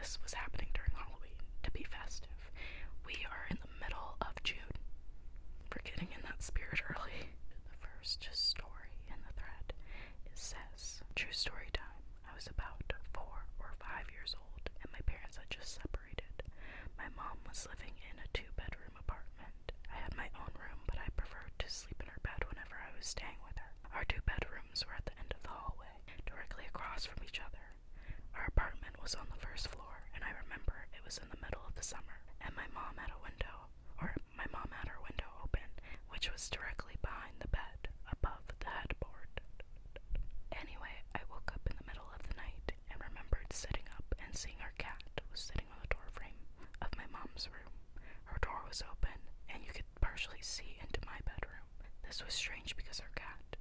this was happening during Halloween to be festive. We are in the middle of June. We're getting in that spirit early. The first story in the thread, it says, true story time. I was about 4 or 5 years old and my parents had just separated. My mom was living in a 2-bedroom apartment. I had my own room, but I preferred to sleep in her bed whenever I was staying with her. Our 2 bedrooms were at the end of the hallway, directly across from each other. Our apartment was on the first floor, and I remember it was in the middle of the summer, and my mom had her window open, which was directly behind the bed, above the headboard. Anyway, I woke up in the middle of the night and remembered sitting up and seeing our cat was sitting on the doorframe of my mom's room. Her door was open, and you could partially see into my bedroom. This was strange because our cat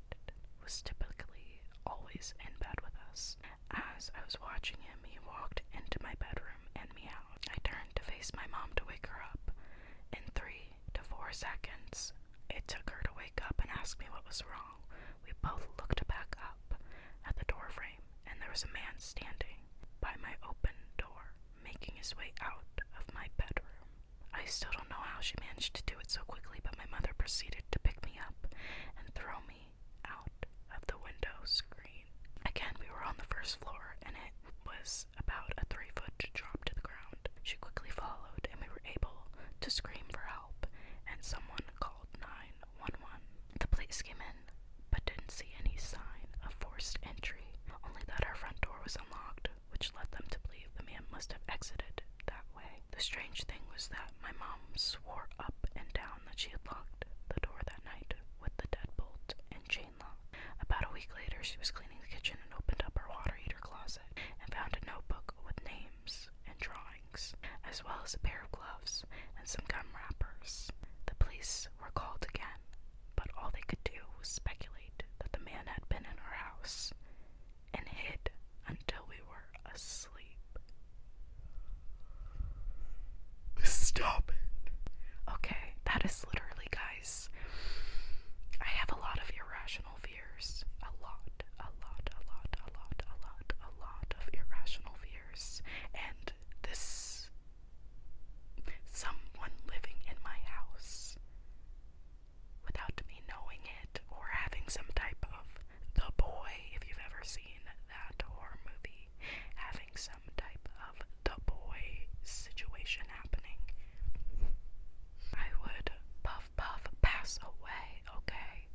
was typically always in bed with us. As I was watching him, he walked into my bedroom and meowed. I turned to face my mom to wake her up. In 3 to 4 seconds, it took her to wake up and ask me what was wrong. We both looked back up at the doorframe, and there was a man standing by my open door, making his way out of my bedroom. I still don't know how she managed to do it so quickly, but my mother proceeded to pick me up and throw me out of the window screen. Again, we were on the first floor, and it was about a 3-foot drop to the ground. She quickly followed, and we were able to scream for help, and someone called 911. The police came in, but didn't see any sign of forced entry, only that our front door was unlocked, which led them to believe the man must have exited that way. The strange thing was that my mom swore up and down that she had locked the door that night with the deadbolt and chain lock. About a week later, she was cleaning the kitchen and opened up her water heater closet and found a notebook with names and drawings, as well as a pair of gloves and some gum wrappers. The police were called again, but all they could do was speculate that the man had been in our house and hid until we were asleep. Stop it. Okay, that is literally, guys, I have a lot of irrational fears. A lot of irrational fears. And this, someone living in my house without me knowing it, or having some type of The Boy, if you've ever seen that horror movie, having some type of The Boy situation happening, I would puff pass away, okay?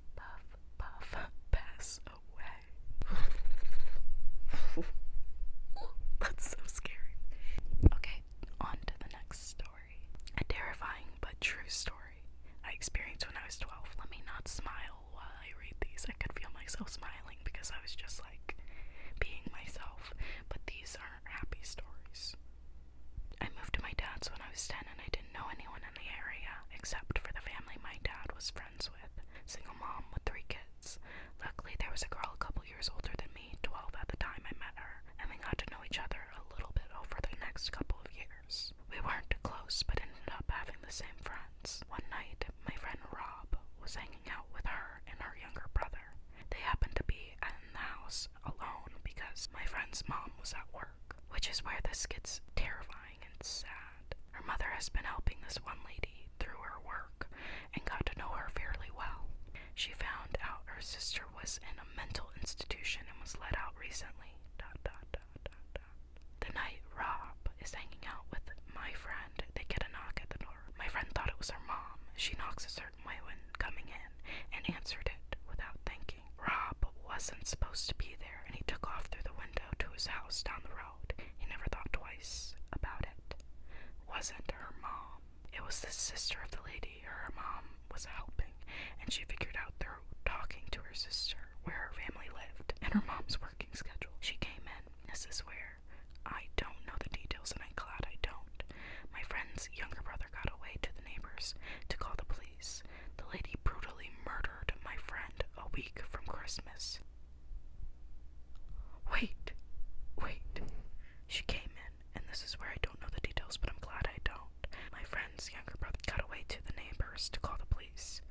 Puff pass away. That's so scary. Okay, on to the next story. A terrifying but true story I experienced when I was 12. Let me not smile while I read these. I could feel myself smiling because I was just like being myself, but these aren't happy stories. I moved to my dad's when I was 10 and I didn't know anyone in the area except for the family my dad was friends with. Single mom with 3 kids. Luckily, there was a girl a couple years older than me, 12 at the time I met her, and we got to know each other a little bit over the next couple of years. We weren't close, but ended up having the same friends. One night, my friend Rob was hanging out with her and her younger brother. They happened to be in the house alone because my friend's mom was at work, which is where this gets terrifying and sad. Her mother has been helping this one lady through her work and got to know her fairly well. She found out her sister was in a mental institution and was let out recently. The night Rob is hanging out with my friend, they get a knock at the door. My friend thought it was her mom. She knocks a certain way when coming in and answered it without thinking. Rob wasn't supposed to be there, and he took off through the window to his house down the road. He never thought twice about it. It wasn't her mom. It was the sister of the lady her mom was helping, and she figured out through talking to her sister where her family lived and her mom's working schedule. She came in. This is where I don't know the details, and I'm glad I don't. My friend's younger brother got away to the neighbors to call the police. The lady brutally murdered my friend a week from Christmas. Wait. She came in, and this is where I don't know the details, but I'm glad I don't. My friend's younger brother got away to the neighbors to call the police.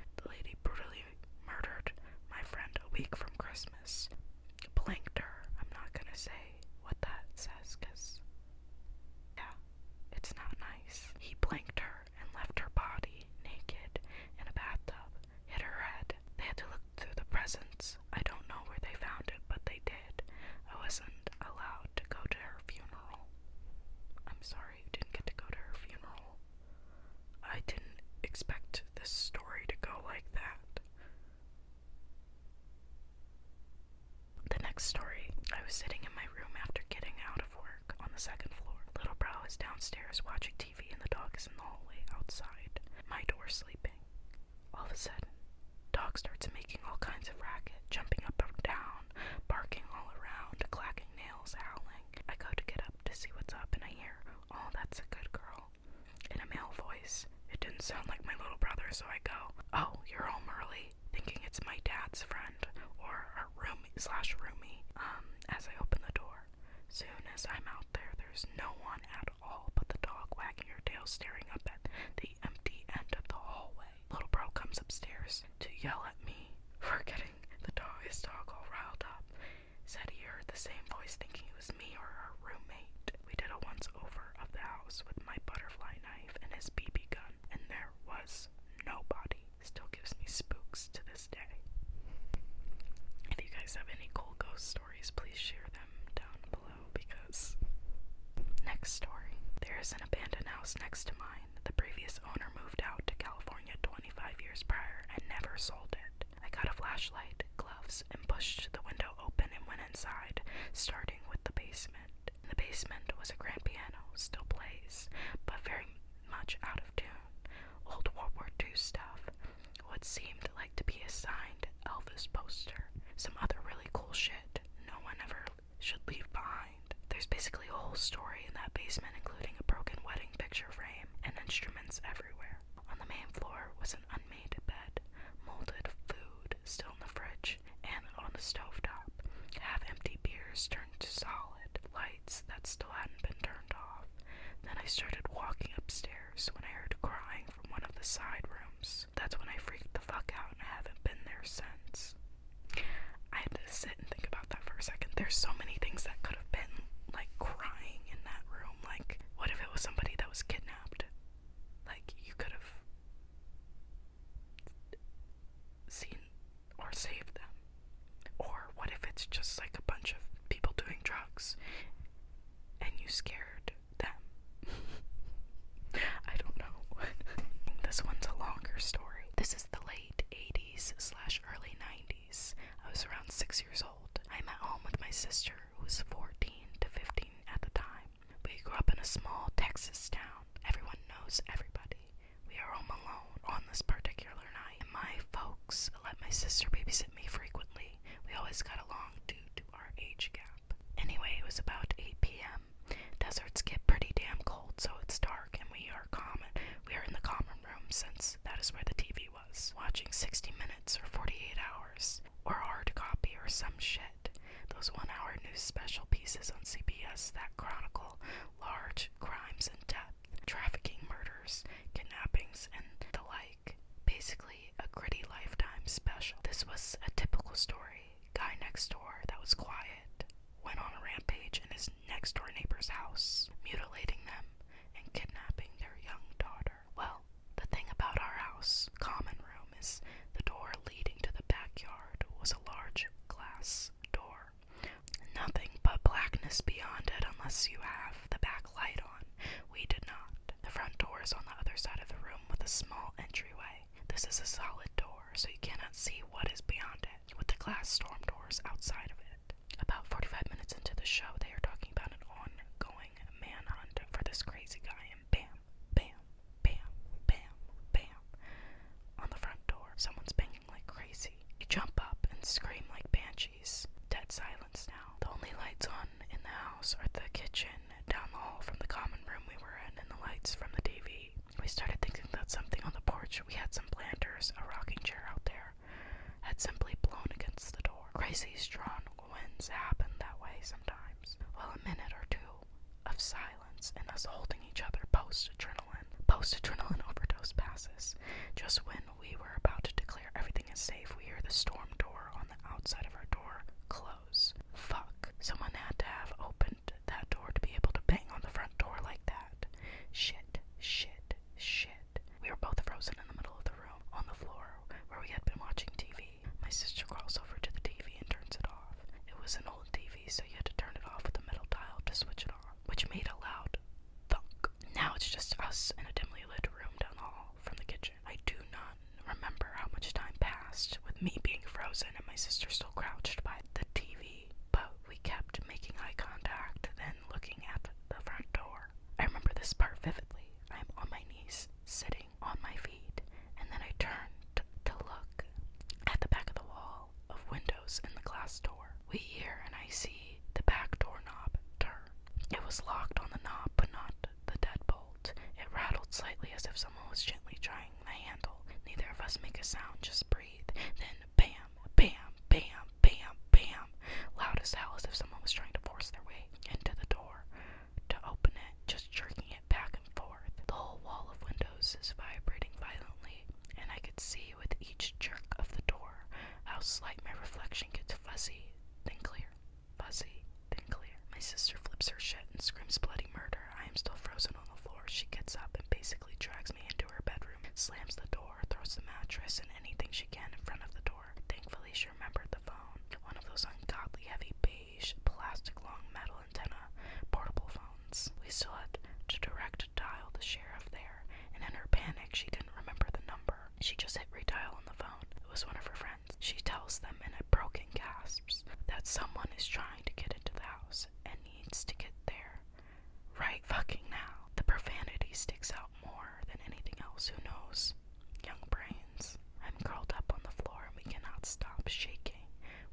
was downstairs watching TV and the dog is in the hallway outside my door sleeping. All of a sudden, dog starts making all kinds of racket, jumping up and down, barking all around, clacking nails, howling. I go to get up to see what's up and I hear, "Oh, that's a good girl," in a male voice. It didn't sound like my little brother, so I go, "Oh, you're home early," thinking it's my dad's friend or our roomie/roomie. As I open the door, soon as I'm out there, there's no one at all but the dog wagging her tail, staring up at the empty end of the hallway. Little bro comes upstairs to yell at me for getting his dog all riled up. Said he heard the same voice, thinking it was me or our roommate. We did a once over of the house with my butterfly knife and his BB gun, and there was nobody. Still gives me spooks to this day. If you guys have any cool ghost stories, please share them down below, because... Next story. There is an abandoned house next to mine. The previous owner moved out to California 25 years prior and never sold it. I got a flashlight, gloves, and pushed the window open and went inside, starting with the basement. In the basement was a grand piano, still plays, but very much out of tune. Old World War II stuff. What seemed like to be a signed Elvis poster. Some other really cool shit no one ever should leave behind. There's basically a whole story in that basement, including a broken wedding picture frame and instruments everywhere. On the main floor was an unmade bed, molded food still in the fridge, and on the stovetop, half-empty beers turned to solid, lights that still hadn't been turned off. Then I started walking upstairs when I heard crying from one of the side rooms. That's when I freaked the fuck out and I haven't been there since. I had to sit and think about that for a second. There's so many things that could have been, like, crying in that room. Like, what if it was somebody that was kidnapped? Like, you could have seen or saved them. Or what if it's just like a bunch of people doing drugs and you scared them? I don't know. This one's a longer story. This is the late 80s/early 90s. I was around 6 years old. I'm at home with my sister, who was 14 to 15 at the time. We grew up in a small Texas town. Everyone knows everybody. We are home alone on this particular night. And my folks let my sister babysit me frequently. We always got along due to our age gap. Anyway, it was about 8 p.m. Deserts get pretty damn cold, so it's dark, and we are in the common room, since that is where the TV was, watching 60 Minutes or 48 Hours, or Hard Copy or some shit. Those 1-hour news special pieces on CBS that chronicle large crimes and death, trafficking, murders, kidnappings, and the like. Basically, a gritty Lifetime special. This was a typical story. Guy next door that was quiet went on a rampage in his next door neighbor's house, mutilating them and kidnapping their young daughter. Well, the thing about our house, common room, is the door leading to the backyard was a large glass door. Nothing but blackness beyond it unless you have the back light on. We did not. The front door is on the other side of the room with a small entryway. This is a solid door, so you cannot see what is beyond it, with the glass storm doors outside of it. About 45 minutes into the show, they are talking about an ongoing manhunt for this crazy guy, and bam, bam, bam, bam, bam. On the front door, someone's banging like crazy. You jump up and scream like banshees. Dead silence now. The only lights on in the house are the kitchen, down the hall from the common room we were in, and the lights from the TV. We started thinking that something on the porch. We had some planters, a rocking chair out there, had simply blown against the door. Crazy strong winds happen that way sometimes. Well, a minute or two of silence and us holding each other post-adrenaline overdose passes. Just when we were about to declare everything is safe, we hear the storm door on the outside of our door close. Fuck. Someone had to have opened that door to be able to bang on the front door like that. Shit, shit, shit. We were both frozen in the middle of the room, on the floor, where we had been watching TV. My sister crawls over to the TV and turns it off. It was an old TV, so you had to turn it off with a metal dial to switch it off, which made a loud thunk. Now it's just us in a dimly lit room down the hall from the kitchen. I do not remember how much time passed with me being frozen and my sister still crouched by the TV, but we kept making eye contact, then looking at the front door. I remember slightly as if someone was gently trying the handle. Neither of us make a sound, just breathe. Then bam, bam, bam, bam, bam. Loud as hell, as if someone was trying to force their way into the door to open it, just jerking it back and forth. The whole wall of windows is vibrating violently, and I could see with each jerk of the door how slight my reflection gets fuzzy, then clear. Fuzzy, then clear. My sister flips her shit and screams bloody murder. I am still frozen on the floor. She gets up and basically drags me into her bedroom, slams the door, throws the mattress and anything she can in front of the door. Thankfully, she remembered the phone. One of those ungodly heavy beige, plastic long metal antenna portable phones. We still had to direct dial the sheriff there, and in her panic, she didn't remember the number. She just hit redial on the phone. It was one of her friends. She tells them in a broken gasps that someone is trying to get into the house and needs to get there right fucking now. The profanity sticks out more than anything else. Who knows? Young brains. I'm curled up on the floor and we cannot stop shaking.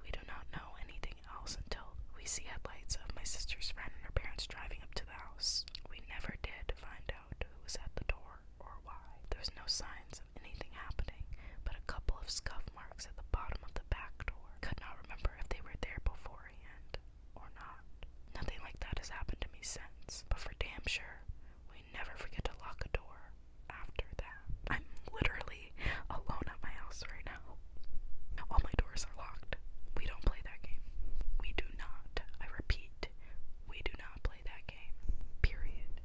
We do not know anything else until we see headlights of my sister's friend and her parents driving up to the house. We never did find out who was at the door or why. There was no signs of anything happening, but a couple of scuff marks at the bottom of the back door. Could not remember if they were there beforehand or not. Nothing like that has happened to me since, but for damn sure, we never forget to lock a door after that. I'm literally alone at my house right now. All my doors are locked. We don't play that game. We do not. I repeat, we do not play that game. Period.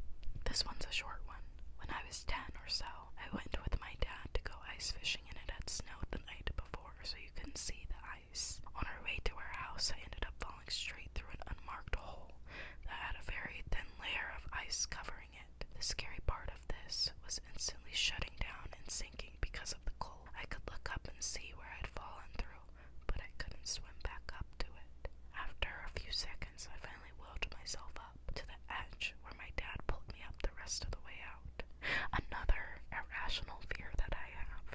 This one's a short one. When I was 10 or so, I went with my dad to go ice fishing and it had snowed the night before, so you couldn't see the ice. On our way to our house, I ended up falling straight through an unmarked hole that had a very thin layer of ice covering it. The scary part of this was instantly shutting down and sinking because of the cold. I could look up and see where I'd fallen through, but I couldn't swim back up to it. After a few seconds, I finally willed myself up to the edge where my dad pulled me up the rest of the way out. Another irrational fear that I have.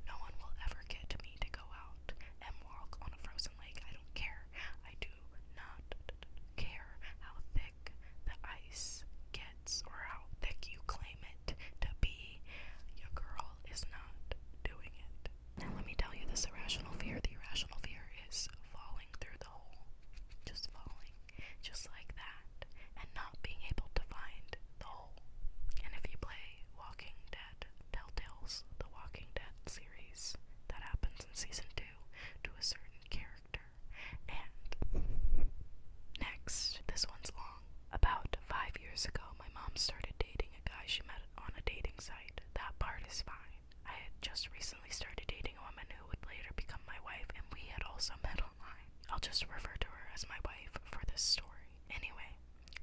No one will ever get me to go out and walk on a frozen lake. I don't care. I do not care how thick the ice gets or how thick you claim it to be. Your girl is not doing it. And let me tell you this irrational fear. The irrational fear is falling through the hole. Just falling. Just like that. And not being able to find the hole. And if you play Walking Dead, Telltale's The Walking Dead series, that happens in season 2 to a certain character. And next, this one's long. About 5 years ago, my mom started dating a guy she met on a dating site. That part is fine. I had just recently started dating a woman who would later become my wife, and we had also met online. I'll just refer to her as my wife for this story. Anyway,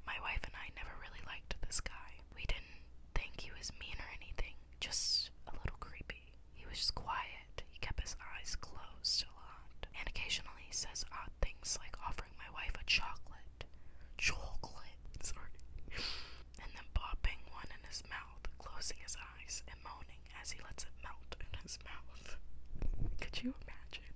my wife and I never really liked this guy. We didn't think he was mean or anything, just a little creepy. He was just quiet. He kept his eyes closed a lot, and occasionally he says odd things like offering my wife a chocolate, sorry, and then popping one in his mouth, closing his eyes and moaning as he lets it melt in his mouth. Could you imagine?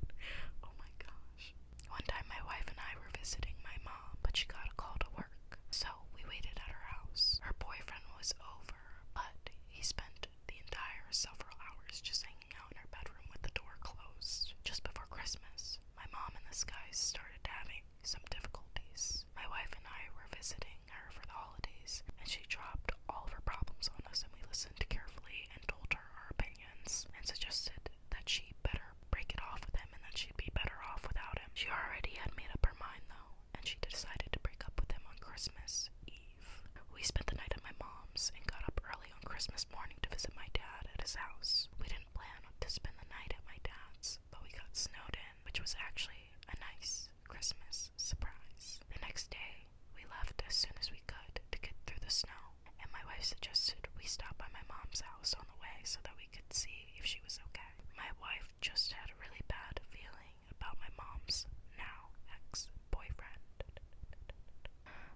Oh my gosh. One time my wife and I were visiting my mom, but she got a call to work, so we waited at her house. Her boyfriend was over, but he spent the entire several hours just hanging out in her bedroom with the door closed. Just before Christmas, my mom and this guy started having some difficulties. My wife and I were visiting her for the holidays, and she dropped all of her problems on us, and we listened carefully and told her our opinions and suggested that she better break it off with him and that she'd be better off without him. She already had made up her mind though, and she decided to break up with him on Christmas Eve. We spent the night at my mom's and got up early on Christmas morning to visit my dad at his house. We didn't plan to spend the night at my dad's, but we got snowed in, which was actually a nice Christmas surprise. The next day, we left as soon as we could to get through the snow, and my wife suggested we stop by my mom's house on the way so that we could see if she was okay. My wife just had a really bad feeling about my mom's now ex-boyfriend.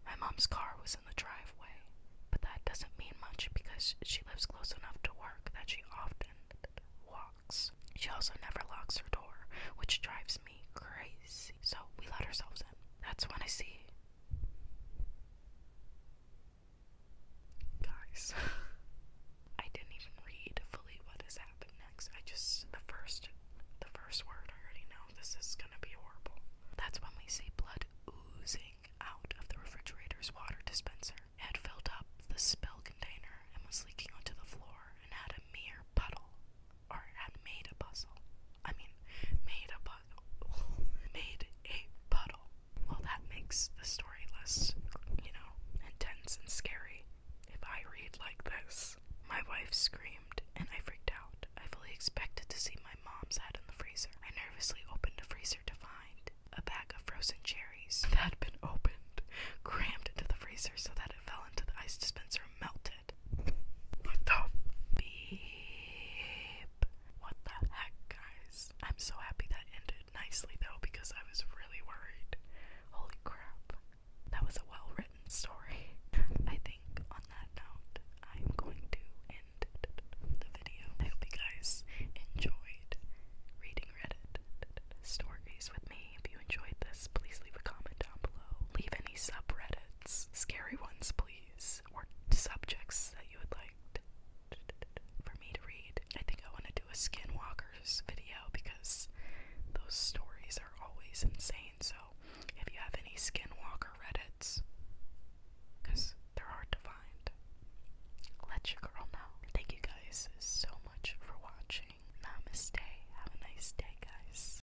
My mom's car was in the driveway, but that doesn't mean much because she lives close enough to work that she often walks. She also never locks her door, which drives me crazy. So we let ourselves in. That's when I see